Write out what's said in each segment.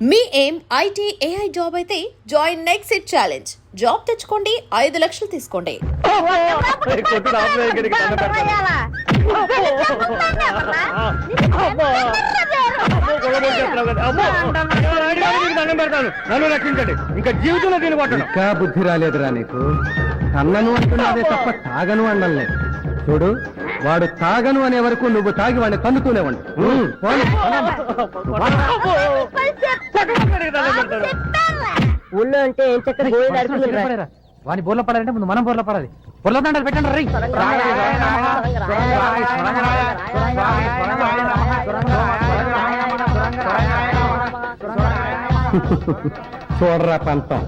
మీ ఏం IT AI job అయితే join next it challenge. Job తెచ్చుకోండి, 5 లక్షలు తీసుకోండి. నన్ను రక్షించండి, ఇంకా జీవితంలో దీని కొట్టను. ఇంకా బుద్ధి రాలేదురా నీకు? కన్నను అంటున్నాదే తప్ప తాగను అనలేదు. చూడు, వాడు తాగను అనే వరకు నువ్వు తాగి వాడిని తన్నుతూనే ఉండు. ఊళ్ళో అంటే ఏం చక్కర వాని బోర్లో పడాలంటే ముందు మనం బోర్లో పడాలి. బోర్లో దండాలు పెట్టండి రై. చూడరా పంతం,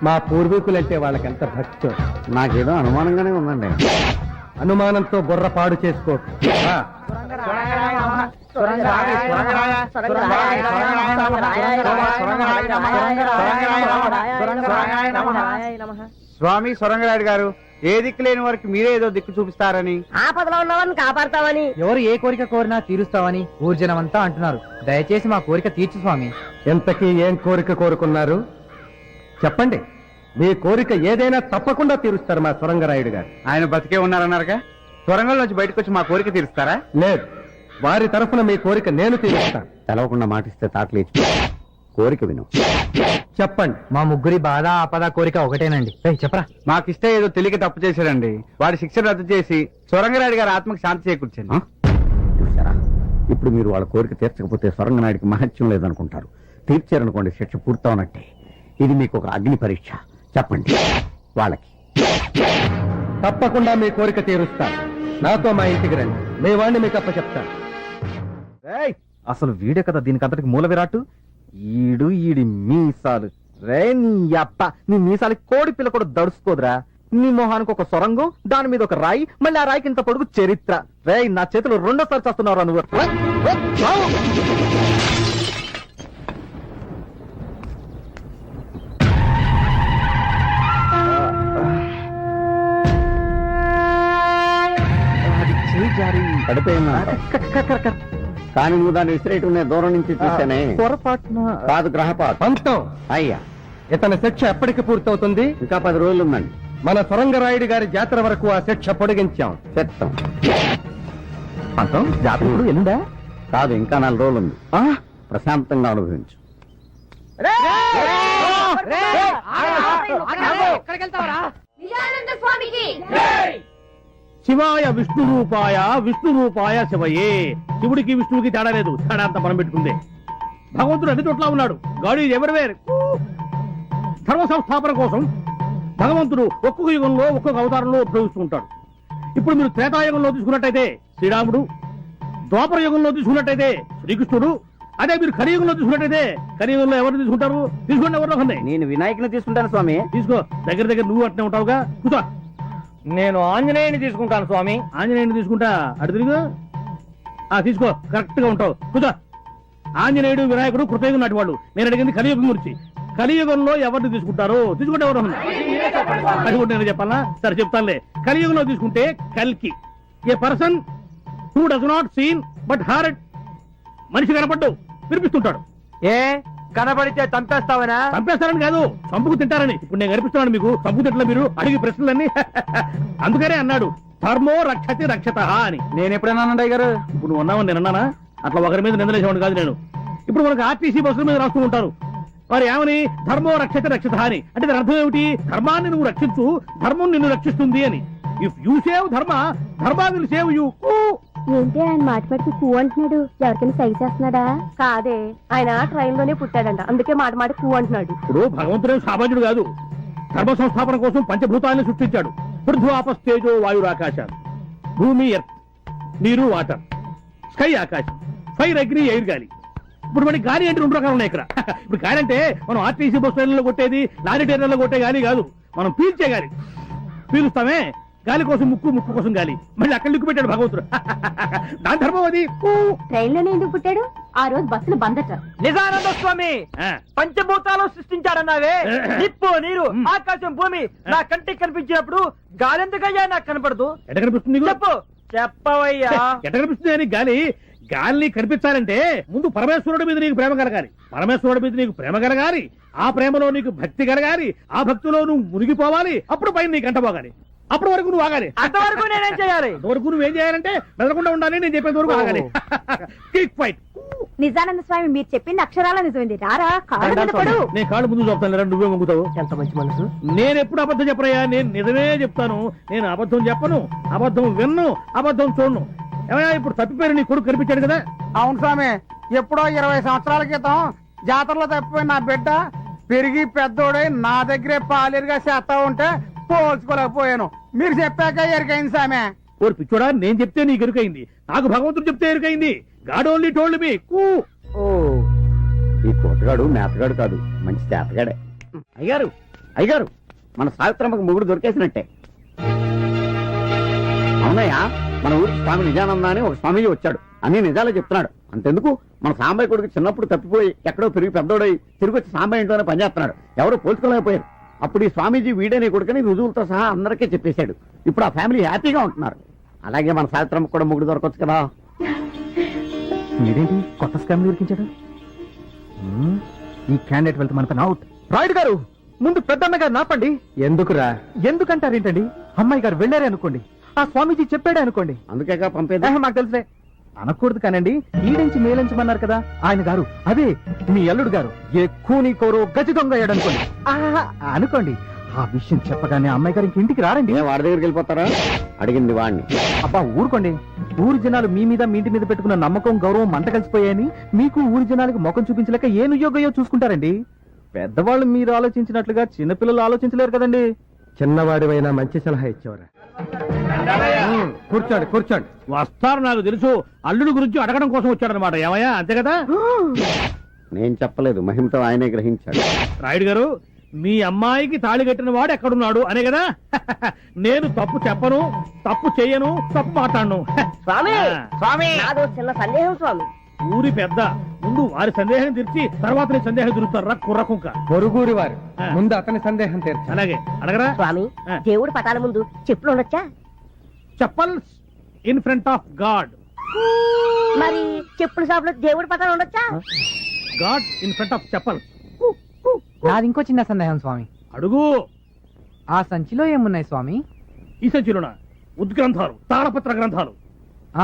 మా పూర్వీకులంటే వాళ్ళకెంత భక్తి. నాకేదో అనుమానంగానే ఉందండి. అనుమానంతో బుర్ర పాడు చేసుకో. స్వామి సొరంగరాయుడు గారు, ఏ దిక్కు లేని వారికి మీరే ఏదో దిక్కు చూపిస్తారని, ఆపదలో ఉన్నవారిని కాపాడతామని, ఎవరు ఏ కోరిక కోరినా తీరుస్తామని ఊర్జనమంతా అంటున్నారు. దయచేసి మా కోరిక తీర్చు స్వామి. ఎంతకీ ఏం కోరిక కోరుకున్నారు చెప్పండి. మీ కోరిక ఏదైనా తప్పకుండా తీరుస్తారు మా సొరంగరాయుడు గారు. ఆయన బతికే ఉన్నారన్నారుగా, సొరంగంలోంచి బయటకు వచ్చి మా కోరిక తీరుస్తారా? లేదు, వారి తరఫున మీ కోరిక నేను తీరుస్తాను. తెలవకుండా మాటిస్తే తాటలేచి కోరిక విను. చెప్పండి. మా ముగ్గురి బాధ ఆపద కోరిక ఒకటేనండి. చెప్పరా. మాకిస్తే ఏదో తెలియక తప్పు చేశాడండి. వాడి శిక్ష రద్దు చేసి సొరంగరాయుడు గారి ఆత్మకు శాంతి చేకూర్చండి. చూసారా, ఇప్పుడు మీరు వాళ్ళ కోరిక తీర్చకపోతే సొరంగనాయుడికి మహత్యం లేదనుకుంటారు. తీర్చారనుకోండి, శిక్ష పూర్తవునట్టే. ఇది మీకు ఒక అగ్ని పరీక్ష. చెప్పండి వాళ్ళకి. తప్పకుండా మీ కోరిక తీరుస్తాను. నాతో మా ఇంటికి రండి, మీ వాడిని మీకు అప్ప చెప్తాను. అసలు వీడే కదా దీనికి అంతటికి మూల విరాట్టు. ఈడి మీసాలు రే నీ అప్ప. నీ మీసాలు కోడి పిల్ల కూడా దడుచుకోదురా. నీ మొహానికి ఒక సొరంగం, దాని మీద ఒక రాయి, మళ్ళీ ఆ రాయికి ఇంత పొడుగు చరిత్ర. రే నా చేతులు రెండోసారి చేస్తున్నావురా నువ్వు. పడిపోయినా కానీ నువ్వు దాన్ని విసిరేయటం నేను దూరం నుంచి చూశానే. పొరపాటున కాదు, గ్రహపాటు. పంతం, అయ్యా, ఇతని శిక్ష ఎప్పటికి పూర్తవుతుంది? ఇంకా 10 రోజులు ఉందండి. మన సొరంగరాయుడి గారి జాతర వరకు ఆ శిక్ష పొడిగించాం. చెప్తాం. పంతం జాతకుడు ఎల్లుండా? కాదు, ఇంకా 4 రోజులు ఉంది. ప్రశాంతంగా అనుభవించు. శివాయ విష్ణు రూపాయ, విష్ణు రూపాయ శివయే. శివుడికి విష్ణువుకి తేడా లేదు, తేడా అంతా మనం పెట్టుకుందే. భగవంతుడు అన్ని చోట్ల ఉన్నాడు. God is everywhere. ధర్మ సంస్థాపన కోసం భగవంతుడు ఒక్కొక్క యుగంలో ఒక్కొక్క అవతారంలో ఉద్భవిస్తూ ఉంటాడు. ఇప్పుడు మీరు త్రేతాయుగంలో తీసుకున్నట్టయితే శ్రీరాముడు, ద్వాపర యుగంలో తీసుకున్నట్టయితే శ్రీకృష్ణుడు, అదే మీరు కలియుగంలో తీసుకున్నట్టయితే కలియుగంలో ఎవరు తీసుకుంటారు? తీసుకోండి, ఎవరిలో ఉంది. నేను వినాయకుని తీసుకుంటాను స్వామి. తీసుకో, దగ్గర దగ్గర నువ్వు అట్నే ఉంటావుగా. కూర్చో. నేను ఆంజనేయుని తీసుకుంటాను స్వామి. ఆంజనేయుని తీసుకుంటా, అటు తిరుగు. తీసుకో, కరెక్ట్ గా ఉంటావు. కూర్చో. ఆంజనేయుడు వినాయకుడు కృతయుగం నాటి వాళ్ళు. నేను అడిగింది కలియుగం గురించి. కలియుగంలో ఎవరిని తీసుకుంటారు? తీసుకుంటే ఎవరు? అది కూడా నేను చెప్పాలా? సరే చెప్తానులే. కలియుగంలో తీసుకుంటే కల్కి, a person who does not seen but heart. మనిషి కనపడ్డు, వినిపిస్తుంటాడు. ఏ కనబడితే చంపేస్తావనా? చంపేస్తారని కాదు, చంపుకు తింటారని. ఇప్పుడు నేను కనిపిస్తున్నాను మీకు, చంపుకు తింటలే మీరు అడిగి ప్రశ్నలన్నీ. అందుకనే అన్నాడు ధర్మో రక్షతి రక్షత అని. నేను ఎప్పుడైనా అన్నయ్య గారు? ఇప్పుడు నువ్వు ఉన్నావని నేను అన్నానా? అట్లా ఒకరి మీద నిందలేసేవాడు కాదు నేను. ఇప్పుడు మనకు ఆర్టీసీ బస్సుల మీద రాస్తూ ఉంటారు, మరి ఏమని? ధర్మో రక్షతి రక్షత అని. అంటే దాని అర్థం ఏమిటి? ధర్మాన్ని నువ్వు రక్షించు, ధర్మం నిన్ను రక్షిస్తుంది అని. ఇఫ్ యూ సేవ్ ధర్మ, ధర్మ విల్ సేవ్ యూ. ఏంటి ఆయన మాట పెట్టి కూ అంటున్నాడు? ఎవరికైనా సై చేస్తున్నాడా? కాదే, ఆయన ట్రైన్ లోనే పుట్టాడంట, అందుకే మాట మాట కూ అంటున్నాడు. ఇప్పుడు భగవంతుడే సామాన్యుడు కాదు. ధర్మ సంస్థాపన కోసం పంచభూతాలను సృష్టించాడు. పృథ్వీ ఆపస్ తేజో వాయురాకాశాలు. భూమి ఎర్త్, నీరు వాటర్, స్కై ఆకాశం, ఫైర్ అగ్ని ఎయిర్ గాలి. ఇప్పుడు మనకి గాలి అంటే 2 రకాలు ఉన్నాయి ఇక్కడ. ఇప్పుడు గాలి అంటే మనం ఆర్టీసీ బస్ ట్రైన్లో కొట్టేది, లారీ ట్రైన్లో కొట్టే గాలి కాదు, మనం పీల్చే గాలి. పీలుస్తామే, గాలి కోసం ముక్కు, ముక్కు కోసం గాలి. మళ్ళీ అక్కడ లిక్కు పెట్టాడు భగవంతుడు. దాని ధర్మం అది. ట్రైన్ లోనే ఎందుకు పుట్టాడు? ఆ రోజు బస్సులు బందట. నిజానంద స్వామి పంచభూతాలు సృష్టించాడన్నావే, నిప్పు, నీరు, ఆకాశం, భూమి. నా కంటికి కనిపించినప్పుడు గాలి ఎందుకయ్యా నాకు కనపడదు? ఎట్ట కనిపిస్తుంది? చెప్పు, చెప్పవయ్యా. ఎట్ట కనిపిస్తుంది అని గాలి గాలిని కనిపించాలంటే ముందు పరమేశ్వరుడి మీద నీకు ప్రేమ కలగాలి, పరమేశ్వరుడి మీద నీకు ప్రేమ కలగాలి, ఆ ప్రేమలో నీకు భక్తి కలగాలి, ఆ భక్తిలో నువ్వు మునిగిపోవాలి, అప్పుడు పైన నీకు అంటపోగాలి, అప్పటి వరకు నువ్వు ఆగాలి. అంతవరకు నేనేం చేయాలి? అంతవరకు నువ్వేం చేయాలంటే మెదలకుండా ఉండాలి, నేను చెప్పేంత వరకు ఆగాలి. Kick fight. నిజానంద స్వామి మీరు చెప్పింది అక్షరాల నిజమైంది. రారా కాళ్ళు మీద పడు. నేను కాళ్ళు ముందు చూపుతాను, నువ్వే మొంగుతావు. ఎంత మంచి మనసు. నేను ఎప్పుడు అబద్ధం చెప్పరయ్యా, నేను నిజమే చెప్తాను. నేను అబద్ధం చెప్పను, అబద్ధం విన్ను, అబద్ధం చూడను. ఏమయ్యా ఇప్పుడు తప్పిపోయిన నీ కొడుకు కనిపించాడు కదా? అవును స్వామి, ఎప్పుడో 20 సంవత్సరాల క్రితం జాతరలో తప్పిపోయిన నా బిడ్డ పెరిగి పెద్దోడై నా దగ్గరే పాలేరుగా చేస్తా ఉంటే పోల్చుకోలేకపోయాను. మీరు చెప్పాక ఎరికైంది స్వామి. ఓరి పిచ్చోడా, నేను చెప్తే నీకు ఎరుకైంది, నాకు భగవంతుడు చెప్తే ఎరుకైంది. God only told me. ఓ ఈ కోటగాడు మేతగాడు కాదు, మంచి చేతగాడే. అయ్యారు అయ్యారు, మన సావిత్రమ్మకు మొగుడు దొరికేసినట్టే. అవునయ్యా, మన ఊరికి స్వామి నిజానంద అని ఒక స్వామీజీ వచ్చాడు, అన్ని నిజాలే చెప్తున్నాడు. అంతెందుకు, మన సాంబయ్య కొడుకు చిన్నప్పుడు తప్పిపోయి ఎక్కడో పెరిగి పెద్దోడై తిరిగి వచ్చి సాంబయ్య ఇంట్లోనే పనిచేస్తున్నాడు. ఎవరో పోల్చుకోలేకపోయారు. అప్పుడు ఈ స్వామీజీ వీడని కొడుకుని రుజువులతో సహా అందరికీ చెప్పేశాడు. ఇప్పుడు ఆ ఫ్యామిలీ హ్యాపీగా ఉంటున్నారు. అలాగే మన సావిత్రమ్మకు కూడా మొగుడు దొరకొచ్చు కదా. మీరేంటి కొత్త స్కామ్ ఇరికించాడు? ఈ క్యాండిడేట్ వెళ్తే మన పని అవుట్. రాయుడు గారు, ముందు పెద్దమ్మ గారు నాపండి. ఎందుకురా? ఎందుకంటారేంటండి? అమ్మాయి గారు వెళ్ళారే అనుకోండి, ఆ స్వామీజీ చెప్పాడే అనుకోండి, అందుకేగా పంపేది. మాకు తెలుసులే. అనకూడదు కానండి, ఈడించి మేలించమన్నారు కదా ఆయన గారు, అదే మీ అల్లుడు గారు ఏ కూని కోరో గజి దొంగ అయ్యాడు అనుకోండి. అనుకోండి, ఆ విషయం చెప్పగానే అమ్మాయి గారు ఇంటికి రారండి. వాడి దగ్గరికి వెళ్ళిపోతారా? అడిగింది వాడిని. అబ్బా ఊరుకోండి, ఊరి జనాలు మీ మీద మీ ఇంటి మీద పెట్టుకున్న నమ్మకం గౌరవం మంట కలిసిపోయాయని మీకు ఊరి జనాలకు ముఖం చూపించలేక ఏ నుయోగయో చూసుకుంటారండి. పెద్దవాళ్ళు మీరు ఆలోచించినట్లుగా చిన్నపిల్లలు ఆలోచించలేరు కదండి. చిన్నవాడివైనా మంచి సలహా ఇచ్చేవరా. కూర్చోండి కూర్చోండి. వస్తారు, నాకు తెలుసు. అల్లుడు గురించి అడగడం కోసం వచ్చాడనమాట. ఏమయ్యా, అంతే కదా? నేను చెప్పలేదు, మహిమతో ఆయనే గ్రహించాడు. రాయుడు గారు, మీ అమ్మాయికి తాళి కట్టిన వాడు ఎక్కడున్నాడు అనే కదా? నేను తప్పు చెప్పను, తప్పు చెయ్యను, తప్పు మాట్లాడను. స్వామి స్వామి నాదో చిన్న సందేహం స్వామి. ఊరి పెద్ద, ముందు వారి సందేహం తీర్చి తర్వాత నీ సందేహం తీరుతారా కుర్రకుంక. పొరుగురి వారు ముందు అతని సందేహం తీర్చు. అలాగే అడగరా. స్వామి దేవుడి పటాల ముందు చెప్పులు ఉండొచ్చా? Chappals in front of God. మరి చెప్పుల షాప్ లో దేవుడి పటాలు ఉండొచ్చా? God in front of chappals. నాది ఇంకో చిన్న సందేహం స్వామి. అడుగు. ఆ సంచిలో ఏమున్నాయి స్వామి? ఈ సంచిలోన ఉద్గ్రంథాలు, తాళపత్ర గ్రంథాలు.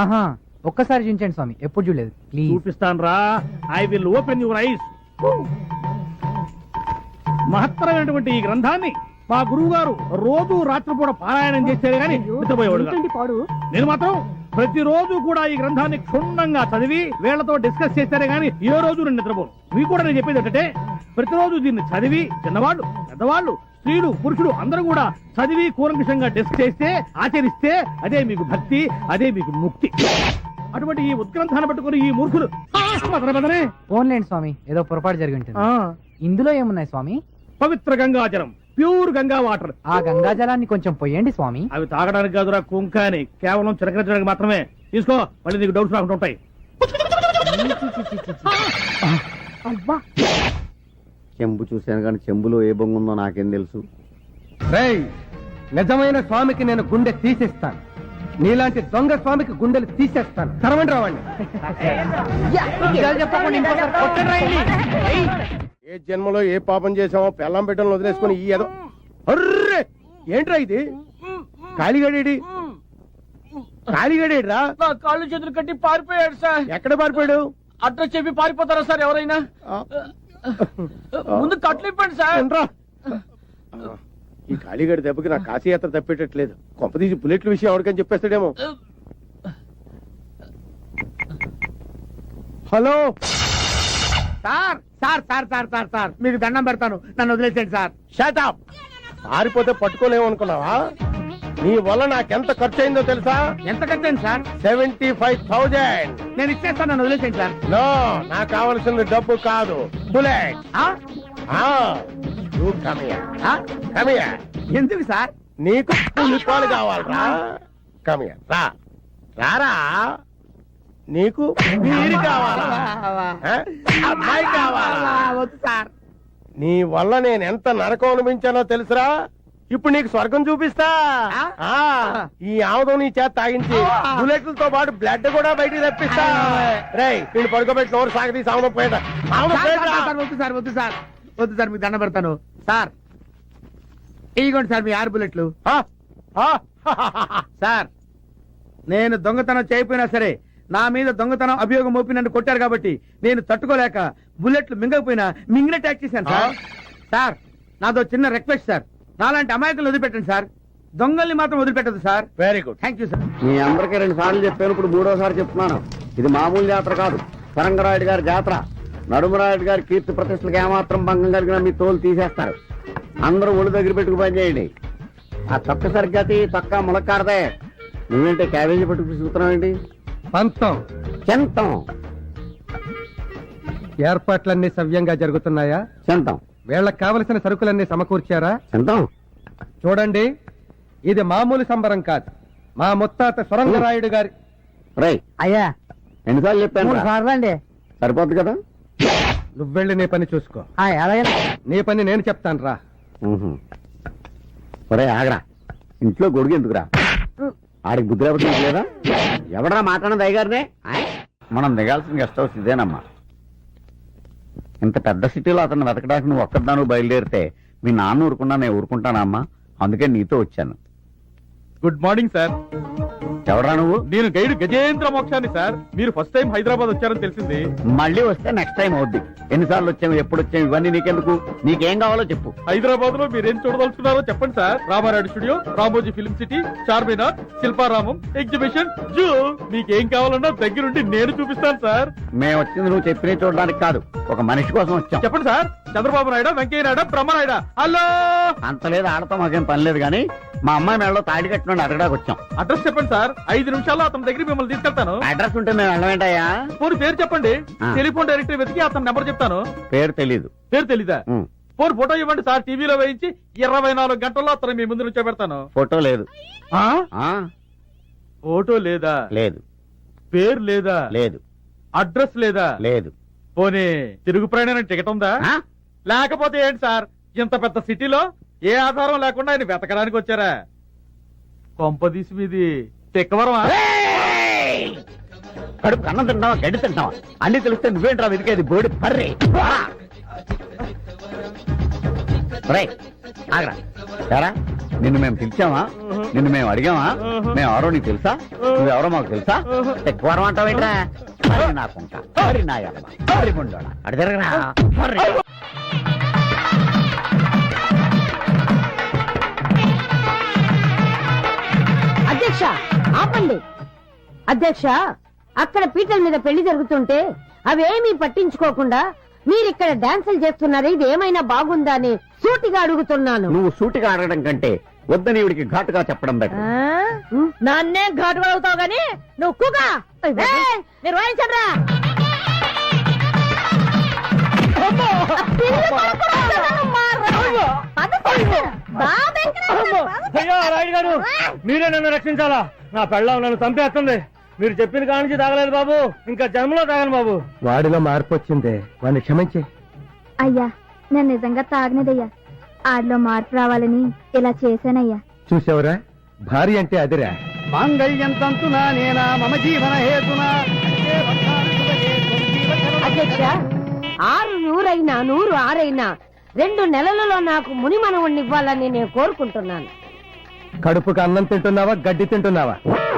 ఆహా, ఒక్కసారి చూపించండి స్వామి, ఎప్పుడు చూడలేదు ప్లీజ్. చూపిస్తాను రా. I will open your eyes. మహత్తరమైనటువంటి ఈ గ్రంథాన్ని మా గురువు గారు రోజు రాత్రిపూట పారాయణం చేశారు కానీ నిద్రపోయేవాడు కాదు. నేను మాత్రం ప్రతిరోజు కూడా ఈ గ్రంథాన్ని క్షుణ్ణంగా చదివి వీళ్లతో డిస్కస్ చేశారే గానీ ఏ రోజు నేను నిద్రపోను. మీకు కూడా నేను చెప్పేది ఏంటంటే, ప్రతిరోజు దీన్ని చదివి చిన్నవాళ్ళు పెద్దవాళ్ళు స్త్రీలు పురుషులు అందరూ కూడా చదివి కూలంకషంగా డిస్కస్ చేస్తే ఆచరిస్తే అదే మీకు భక్తి, అదే మీకు ముక్తి. అటువంటి ఈ ఉత్గ్రంథాన్ని పట్టుకుని ఈ మూర్ఖులు ఫోన్లేండి స్వామి, ఏదో పొరపాటు జరిగి ఉంటుంది. ఇందులో ఏమున్నాయి స్వామి? పవిత్ర గంగాజలం, ప్యూర్ గంగా వాటర్. ఆ గంగా జలాన్ని కొంచెం పొయ్యండి స్వామి. అవి తాగడానికి కాదురా కుంకాని, కేవలం చిలకరించడానికి మాత్రమే. తీసుకో, మళ్ళీ నీకు డౌట్స్ రాకుండా ఉంటాయి. చెంబు చూశాను కానీ చెంబులో ఏ బొంగు ఉందో నాకేం తెలుసు. రేయ్, నిజమైన స్వామికి నేను గుండె తీసేస్తాను, నీలాంటి దొంగ స్వామికి గుండెలు తీసేస్తాను. తరవండి రావండి. ఏ జన్మలో ఏ పాపం చేసామో పెళ్ళం బిడ్డలను వదిలేసుకుని ఈ ఏదో. అర్రే, ఏంట్రా ఇది? కాళీగడేడి కాళీగడేడ్రా? కాళ్ళు చేతులు కట్టి పారిపోయాడు సార్. ఎక్కడ పారిపోయాడు? అడ్రస్ చెప్పి పారిపోతారా సార్ ఎవరైనా? ముందు కట్లు ఇప్పండి సార్. ఏంట్రా? ఈ కాళీగడి దెబ్బకి నా కాశీయాత్ర తప్పేటట్లేదు. కొంపదీసి బుల్లెట్ల విషయం ఎవరికని చెప్పేస్తాడేమో. Hello sir, sir sir sir sir sir మీకు దండం పెడతాను, నన్ను వదిలేసేయండి సార్. షటప్. పారిపోతే పట్టుకోలేము అనుకున్నావా? నీ వల్ల నాకెంత ఖర్చు అయిందో తెలుసా? ఎంత ఖర్చు అయింది సార్? 75,000. నేను ఇచ్చేస్తాను, నన్ను వదిలేసేయండి సార్. నో, నాకు కావలసింది డబ్బు కాదు, బుల్లెట్. ఎందుకు సార్? నీకు పులిపాలు కావాలరా? కమియర్ రా, రారా. నీకు మీరు కావాలా? అమ్మాయి కావాలా? వద్దు సార్. నీ వల్ల నేను ఎంత నరకం అనిపించానో తెలుసురా? ఇప్పుడు నీకు స్వర్గం చూపిస్తా ఆ, ఈ ఆముదం నీ చేత తాగించి బుల్లెట్లతో పాటు బ్లడ్ కూడా బయటికి తెప్పిస్తా. రేయ్ వీళ్ళు పడుకోబెట్టి నోరు సాగదీ ఆముదం పోయేట వద్దు సార్ వద్దు సార్ వద్దు సార్ మీకు దండం పెడతాను సార్. ఇదిగోండి సార్ మీ 6 బుల్లెట్లు. సార్ నేను దొంగతనం చేయకపోయినా సరే నా మీద దొంగతనం అభియోగం మోపి నన్ను కొట్టారు కాబట్టి నేను తట్టుకోలేక బుల్లెట్లు మింగకపోయినా మింగిన ట్యాక్ చేశాను సార్. సార్ నాదో చిన్న రిక్వెస్ట్ సార్, నాలాంటి అమాయకులు వదిలిపెట్టండి సార్, దొంగల్ని మాత్రం వదిలిపెట్టదు sir. Very good. Thank you sir. మీ అందరికీ 2 సార్లు చెప్పాను, ఇప్పుడు 3వ సారి చెప్తున్నాను. ఇది మామూలు జాతర కాదు, సరంగరాయుడు గారి జాతర. నడుమరాయుడు గారి కీర్తి ప్రతిష్టలకు ఏమాత్రం భంగం కలిగినా మీ తోలు తీసేస్తారు. అందరూ ఒళ్ళు దగ్గర పెట్టుకు పని చేయండి. ఆ తొక్క సరిగ్గాతి తొక్క ములక్కాడదే. నువ్వేంటి క్యాబేజీ పట్టుకు చూస్తున్నావు ఏంటి? పంతం చెంతం ఏర్పాట్లన్నీ సవ్యంగా జరుగుతున్నాయా? చెంతం వీళ్ళకి కావలసిన సరుకులన్నీ సమకూర్చారా? చెంతం చూడండి, ఇది మామూలు సంబరం కాదు. మా ముత్తాత సొరంగరాయుడు గారి. రై అయ్యా ఎన్నిసార్లు చెప్పాను రా? సార్లండి. సరిపోద్ది కదా? నువ్వెళ్ళి నీ పని చూసుకో. అలాగే నీ పని నేను చెప్తాను రా. ఒరే ఆగరా, ఇంట్లో గొడుగు ఎందుకురా? ఆడికి బుద్ధి లేకపోతే లేదా? ఎవడరా మాట్లాడిన దయగారినే? మనం దిగాల్సిన గెస్ట్ హౌస్ ఇదేనమ్మా. ఇంత పెద్ద సిటీలో అతను వెతకడానికి నువ్వు ఒక్కదాను బయలుదేరితే మీ నాన్న ఊరుకున్నా నేను ఊరుకుంటానా అమ్మా? అందుకే నీతో వచ్చాను. Good morning sir. ఎవడరా నువ్వు? నేను గైడ్ గజేంద్ర మోక్షాన్ని సార్. మీరు ఫస్ట్ టైం హైదరాబాద్ వచ్చారని తెలిసింది. మళ్ళీ వస్తే నెక్స్ట్ టైం అవుద్ది. ఎన్నిసార్లు వచ్చాము, ఎప్పుడు వచ్చాము, ఇవన్నీ నీకెందుకు? నీకేం కావాలో చెప్పు. హైదరాబాద్ లో మీరేం చూడదలుచుకున్నారో చెప్పండి sir. Ramarayudu studio, Ramoji film city, Charminar, Shilparamam, exhibition, zoo, మీకేం కావాలన్నా దగ్గరుండి నేను చూపిస్తాను సార్. మేము వచ్చింది నువ్వు చెప్పినే చూడడానికి కాదు, ఒక మనిషి కోసం వచ్చాం. చెప్పండి సార్. చంద్రబాబు నాయుడు, వెంకయ్య నాయుడు, బ్రహ్మనాయుడు. హలో, అంత లేదు, ఆడతా మాకేం పని లేదు, కానీ మా అమ్మాయి మేడలో తాడి కట్టిన అడగడానికి వచ్చాం. అడ్రస్ చెప్పండి సార్. 5 నిమిషాల్లో అతని దగ్గర మిమ్మల్ని తీసుకెళ్తాను. అడ్రస్ ఉంటే మేము వెళ్ళమేంటయ్యా? పోనీ పేరు చెప్పండి. ఆ. టెలిఫోన్ డైరెక్టరీ వెతికి అతని నెంబర్ చెప్తాను. పేరు తెలీదు. పేరు తెలీదా? ఉం. పోనీ ఫోటో ఇవ్వండి సార్. టీవీలో వేయించి 24 గంటల్లో అతను మీ ముందు నుంచో పెడతాను. ఫోటో లేదు. ఆ ఫోటో లేదా? లేదు. పేరు లేదా? లేదు. అడ్రస్ లేదా? లేదు. పోనీ తిరుగు ప్రయాణం టికెట్ ఉందా? ఆ? లేకపోతే ఏంటి సార్, ఇంత పెద్ద సిటీలో ఏ ఆధారం లేకుండా ఆయన వెతకడానికి వచ్చారా? కొంపదీసి మీది తిక్కవరమా? ఏయ్! కడుపు అన్నం తింటావా, గడ్డి తింటావా? అన్ని తెలిస్తే నువ్వేంట్రా వెతికేది? బోడి పర్రి. ఆగరా, సరా నిన్ను మేము పిలిచామా? నిన్ను మేము అడిగామా? మేము ఎవరో నీకు తెలుసా? నువ్వెవరో మాకు తెలుసా? ఎక్కువ అంటావేంట్రా? మరి నాకుంటా, మరి నా ఎడమ, మరి ముండోడా, అడి తిరగరా, మరి. అధ్యక్ష ఆపండి. అధ్యక్ష, అక్కడ పీటల మీద పెళ్లి జరుగుతుంటే అవేమీ పట్టించుకోకుండా మీరిక్కడ డాన్సులు చేస్తున్నారు. ఇది ఏమైనా బాగుందా అని సూటిగా అడుగుతున్నాను. నువ్వు సూటిగా అడగడం కంటే వద్దని ఈవిడికి ఘాటుగా చెప్పడం బెటర్. నన్నే ఘాటు అడుగుతావు గాని నువ్వు కుగా మీరు వాయించరా. రాయుడు గారు, మీరే నన్ను రక్షించాలా? నా పెళ్ళాం నన్ను చంపేస్తుంది. మీరు చెప్పిన కానించి తాగలేదు బాబు, ఇంకా జన్మలో తాగను బాబు. వాడిలో మార్పు వచ్చిందే, వాడిని క్షమించి. అయ్యా, నేను నిజంగా తాగనేదయ్యా. ఆడిలో మార్పు రావాలని ఇలా చేశానయ్యా. చూసావురా, భార్య అంటే అదిరా. మాంగళ్యం తంతునా నేనా మమ జీవన హేతునా. అధ్యక్ష, 6 100 100 6 2 నెలలలో నాకు ముని మనవుణ్ణి ఇవ్వాలని నేను కోరుకుంటున్నాను. కడుపుకు అన్నం తింటున్నావా, గడ్డి తింటున్నావా?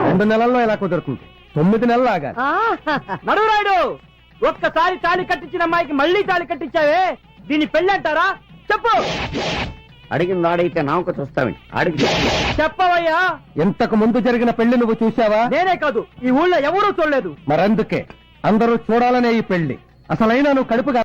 2 నెలల్లో ఎలా కుదురుతుంది? 9 నెలలు ఆగాలి. నడురాయుడు, ఒక్కసారి తాళి కట్టించిన అమ్మాయికి మళ్ళీ తాళి కట్టించావే, దీన్ని పెళ్ళి అంటారా? చెప్పు. అడిగింది ఆడైతే నామక చూస్తావేంటి? అడిగి చెప్పవయ్యా. ఇంతకు ముందు జరిగిన పెళ్లి నువ్వు చూసావా? నేనే కాదు, ఈ ఊళ్ళో ఎవరూ చూడలేదు. మరందుకే అందరూ చూడాలనే ఈ పెళ్లి. అసలైనా నువ్వు కడుపుగా.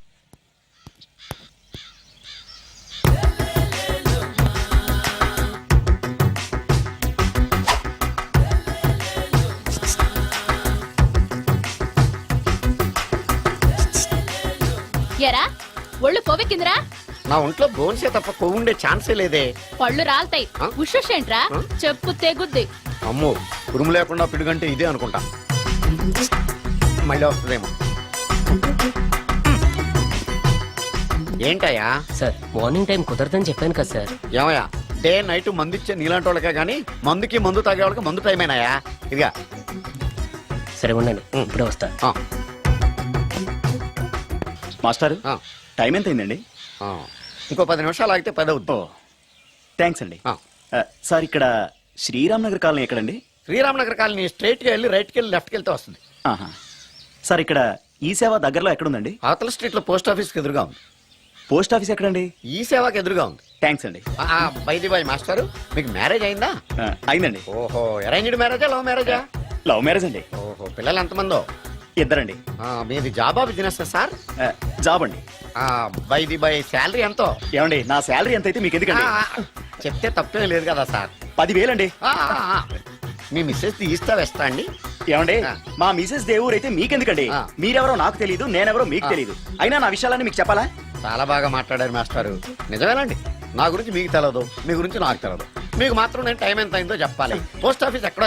ఎరా ఒళ్ళు కొవ్వెక్కిందిరా? నా ఒంట్లో బోన్సే తప్ప కొవ్వు ఉండే ఛాన్సే లేదే. పళ్ళు రాల్తాయి. ఉషేంట్రా? చెప్పు తెగుద్ది. అమ్మో, ఉరుము లేకుండా పిడుగంటే ఇదే అనుకుంటా. మళ్ళీ వస్తుందేమో. ఏంటయ్యా? సార్, మార్నింగ్ టైం కుదరదని చెప్పాను కదా సార్. ఏమయ్యా, డే నైట్ మందు ఇచ్చే నీలాంటి వాళ్ళకే కానీ మందుకి మందు తాగే వాళ్ళకి మందు టైం అయినాయా ఇదిగా సరే ఉండండి ఇప్పుడే వస్తా. మాస్టర్ ఆ. టైం ఎంత అయిందండి? ఇంకో 10 నిమిషాలు ఆగితే 10 అవుతుంది. థ్యాంక్స్ అండి. సార్ ఇక్కడ శ్రీరామ్ నగర్ కాలనీ ఎక్కడండి? శ్రీరామనగర్ కాలనీ స్ట్రైట్ గా వెళ్ళి రైట్కి వెళ్ళి లెఫ్ట్కి వెళ్తే వస్తుంది. ఆహా. సార్ ఇక్కడ ఈ సేవ దగ్గరలో ఎక్కడుందండి? అవతల స్ట్రీట్ లో పోస్ట్ ఆఫీస్ కి ఎదురుగా ఉంది. పోస్ట్ ఆఫీస్ ఎక్కడండి? ఈ సేవకి ఎదురుగా ఉంది. థ్యాంక్స్ అండి. బైది బాయ్ మాస్టర్ మీకు మ్యారేజ్ అయిందా? అయిందండి. ఓహో అరేంజ్డ్ మ్యారేజా లవ్ మ్యారేజా? లవ్ మ్యారేజ్ అండి. ఓహో పిల్లలు ఎంతమందో? ఇద్దరండి. మీది జాబా బిజినెస్ సార్? జాబ్ అండి. బైది బాయ్ శాలరీ ఎంతో? ఏమండి నా శాలరీ ఎంత అయితే మీకు ఎందుకండి? చెప్తే తప్పేం లేదు కదా సార్. 10,000 అండి. మీ మిస్సెస్ ఈస్తా వేస్తా అండి. ఏమండి ఆ. మా మిసెస్ దేవుడు అయితే మీకెందుకండి? ఆ. మీరెవరో నాకు తెలియదు, నేనెవరో మీకు ఆ. తెలియదు. అయినా నా విషయాలన్నీ మీకు చెప్పాలా? చాలా బాగా మాట్లాడారు మాస్టారు. నిజమేనండి, నా గురించి మీకు తెలియదు, మీ గురించి నాకు తెలియదు. మీకు మాత్రం నేను టైం ఎంత అయిందో చెప్పాలి. పోస్ట్ ఆఫీస్ ఎక్కడ